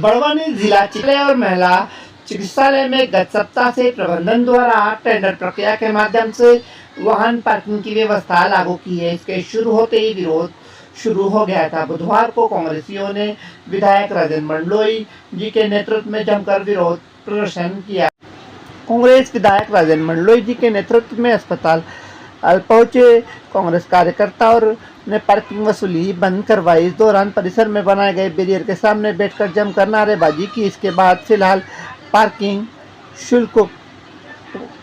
बड़वानी जिला चिकित्सालय और महिला चिकित्सालय में गत सप्ताह से प्रबंधन द्वारा टेंडर प्रक्रिया के माध्यम से वाहन पार्किंग की व्यवस्था लागू की है। इसके शुरू होते ही विरोध शुरू हो गया था। बुधवार को कांग्रेसियों ने विधायक राजेंद्र मंडलोई जी के नेतृत्व में जमकर विरोध प्रदर्शन किया। कांग्रेस विधायक राजेंद्र मंडलोई जी के नेतृत्व में अस्पताल पहुंचे कांग्रेस कार्यकर्ताओं ने पार्किंग वसूली बंद करवाई। इस दौरान परिसर में बनाए गए बैरियर के सामने बैठकर जमकर नारेबाजी की। इसके बाद फिलहाल पार्किंग शुल्क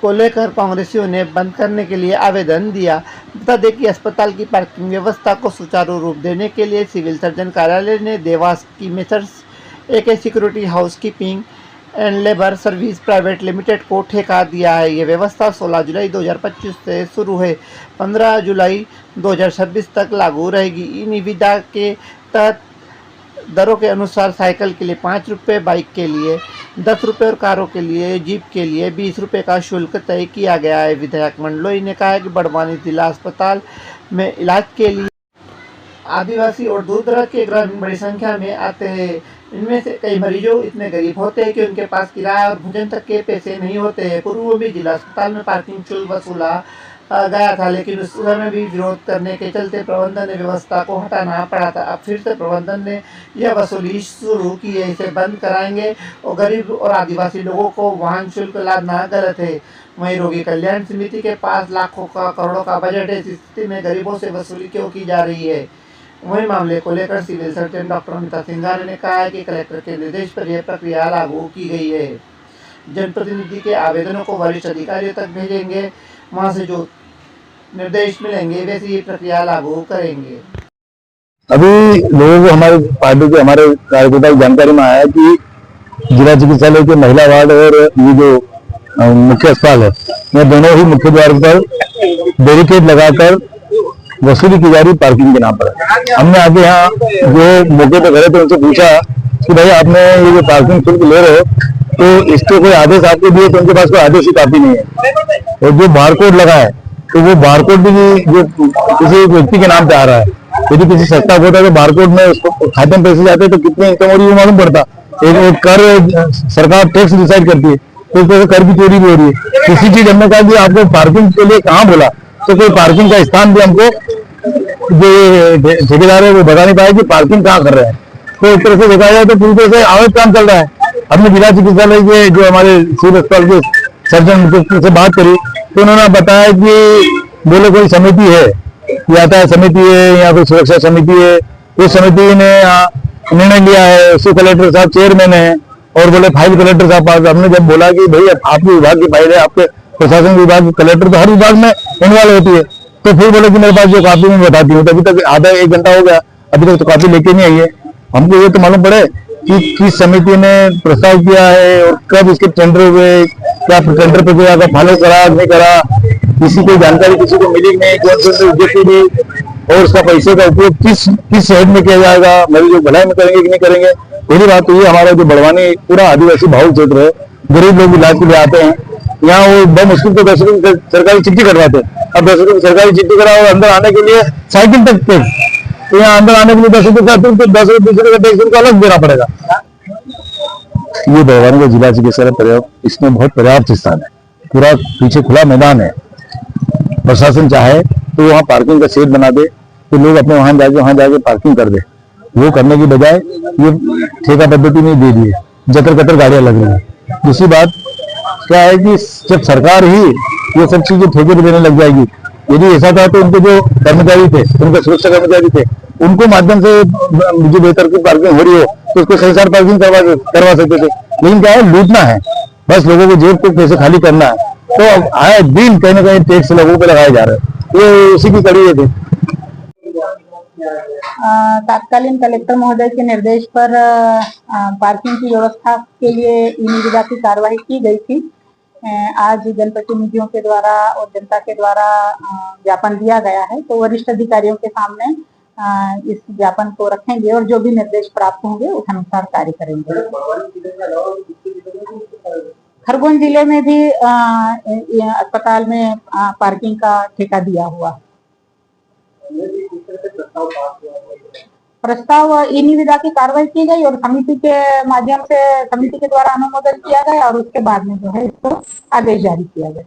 को लेकर कांग्रेसियों ने बंद करने के लिए आवेदन दिया। बता दें कि अस्पताल की पार्किंग व्यवस्था को सुचारू रूप देने के लिए सिविल सर्जन कार्यालय ने देवास की messrs AK security housekeeping and labour service private limited को ठेका दिया है। यह व्यवस्था 16 जुलाई 2025 से शुरू है, 15 जुलाई 2026 तक लागू रहेगी। इन निविदा के तहत दरों के अनुसार साइकिल के लिए 5 रुपये, बाइक के लिए 10 रुपये और कारों के लिए जीप के लिए 20 रुपये का शुल्क तय किया गया है। विधायक मंडलोई ने कहा कि बड़वानी जिला अस्पताल में इलाज के लिए आदिवासी और दूर दराज के ग्रामीण बड़ी संख्या में आते हैं। इनमें से कई मरीजों इतने गरीब होते हैं कि उनके पास किराया और भोजन तक के पैसे नहीं होते हैं। पूर्व में जिला अस्पताल में पार्किंग शुल्क वसूला गया था, लेकिन उस समय भी विरोध करने के चलते प्रबंधन ने व्यवस्था को हटाना पड़ा था। अब फिर से प्रबंधन ने यह वसूली शुरू की है। इसे बंद कराएंगे और गरीब और आदिवासी लोगों को वाहन शुल्क लादना गलत है। वहीं रोगी कल्याण समिति के पास लाखों का करोड़ों का बजट है। इस स्थिति में गरीबों से वसूली क्यों की जा रही है? वहीं मामले को लेकर civil surgeon doctor Amita Singhar ने कहा है कि कलेक्टर के निर्देश पर यह प्रक्रिया लागू की गई है। जनप्रतिनिधि के आवेदनों को वरिष्ठ अधिकारियों तक भेजेंगे, वहां से जो निर्देश मिलेंगे वैसे ही प्रक्रिया लागू करेंगे। अभी लोगों को हमारे पार्टी के हमारे कार्यकर्ता की जानकारी में आया कि जिला चिकित्सालय के महिला वार्ड और ये जो मुख्य अस्पताल है, ये दोनों ही मुख्य द्वार पर बैरिकेड लगाकर वसूली की जा रही पार्किंग के नाम पर। हमने आगे यहाँ जो मौके पर खड़े थे उनसे पूछा कि भाई आपने ये जो पार्किंग शुल्क ले रहे हो तो इसके कोई आदेश आपको दिए? तो उनके पास कोई आदेश की कॉपी नहीं है। और जो बारकोड लगा है तो वो बारकोड भी जो किसी व्यक्ति के नाम पे आ रहा है। यदि किसी संस्था को होता है तो बारकोड में उसको खाते में पैसे जाते हैं तो कितने इनकम हो रही है मालूम पड़ता। एक कर सरकार टैक्स डिसाइड करती है तो उसमें कर की चोरी भी हो रही है। किसी चीज हमने कहा कि आपको पार्किंग के लिए कहाँ बोला, तो कोई पार्किंग का स्थान भी हमको जो ठेकेदार है वो बता नहीं पाया कि पार्किंग कहाँ कर रहे हैं। तो एक तरह से देखा जाए तो पूरी तरह से अवैध काम चल रहा है। हमने जिला चिकित्सालय के जो हमारे सिविल अस्पताल के सर्जन से बात करी तो उन्होंने बताया कि बोले कोई समिति है, यातायात समिति है या फिर सुरक्षा समिति है, उस समिति ने निर्णय लिया है, उसके कलेक्टर साहब चेयरमैन है और बोले फाइल कलेक्टर साहब पास। हमने जब बोला कि भाई आपके विभाग की फाइल है, आपके प्रशासन विभाग कलेक्टर तो हर विभाग में इन्वॉल्व होती है, तो फिर बोले कि मेरे पास जो कॉपी में बताती हूँ। तभी तक आधा 1 घंटा हो गया, अभी तक तो कॉपी लेके नहीं आई है। हमको ये तो मालूम पड़े कि किस समिति ने प्रस्ताव किया है और कब इसके टेंडर हुए, क्या टेंडर प्रक्रिया का फॉलो करा नहीं करा, किसी को जानकारी किसी को मिली नहीं, कौन सी उद्देश्य दी और उसका पैसे का उपयोग किस शहर में किया जाएगा, मरीजों को भलाई में करेंगे कि नहीं करेंगे। पहली बात तो ये हमारा जो बड़वानी पूरा आदिवासी बहुल क्षेत्र है, गरीब लोग इलाज के लिए आते हैं यहाँ, वो बहुत मुश्किल से 10 रुपये सरकारी चिट्ठी करवाते हैं। अब 10 रुपये सरकारी चिट्ठी कराओ, अंदर आने के लिए साइकिल तक टैक्स, तो यहाँ अंदर आने के लिए 10 रुपये का, तो 10 रुपये का टैक्स उनको अलग देना पड़ेगा। ये बड़वानी का जिला चिकित्सालय पर्याप्त, इसमें बहुत पर्याप्त स्थान है, पूरा पीछे खुला मैदान है। प्रशासन चाहे तो वहाँ पार्किंग का शेड बना दे तो लोग अपने वहां जाके पार्किंग कर दे। वो करने की बजाय ये ठेका पद्धति में दे दिए, जतर कतर गाड़ियां लग रही है। दूसरी बात क्या है कि जब सरकार ही ये सब चीजें ठेके पे देने लग जाएगी, यदि ऐसा था तो उनके जो कर्मचारी थे, उनके सुरक्षा कर्मचारी थे, उनको माध्यम से जो बेहतर की पार्किंग हो रही हो तो उसको सही सार पार्किंग करवा सकते थे। लेकिन क्या है, लूटना है, बस लोगों को जेब को पैसे खाली करना है। तो आए दिन कहीं ना कहीं टैक्स लोगों पे लगाए जा रहे हैं, ये उसी की कड़ी है। तत्कालीन कलेक्टर महोदय के निर्देश पर पार्किंग की व्यवस्था के लिए निविदा की कार्यवाही की गई थी। आज जनप्रतिनिधियों के द्वारा और जनता के द्वारा ज्ञापन दिया गया है, तो वरिष्ठ अधिकारियों के सामने इस ज्ञापन को रखेंगे और जो भी निर्देश प्राप्त होंगे उस अनुसार कार्य करेंगे। खरगोन जिले में भी अस्पताल में पार्किंग का ठेका दिया हुआ। प्रस्ताव ई निविदा की कार्रवाई की गई और समिति के माध्यम से समिति के द्वारा अनुमोदन किया गया और उसके बाद में जो है इसको आदेश जारी किया गया।